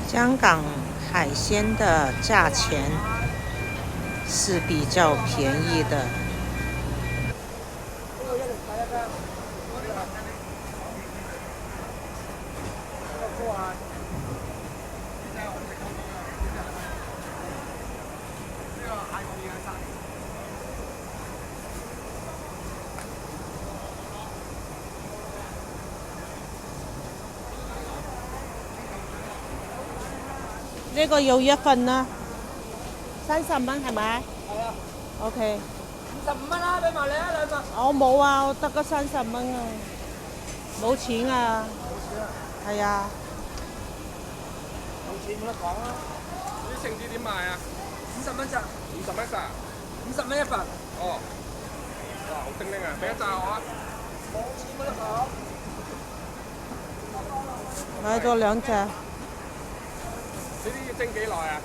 香港海鲜的价钱是比較便宜的。呢個要一份啦，30蚊係咪？係啊。OK。55蚊啦，俾埋你啊，2份。我冇啊，我得個30蚊啊，冇錢啊。冇錢啊？係啊。冇錢冇得講啊！啲聖子點賣啊？50蚊咋？50蚊咋？50蚊一份。哦。哇，好精靈啊！俾一紮我啊！冇錢冇得講。買咗2隻。呢啲要蒸幾耐啊？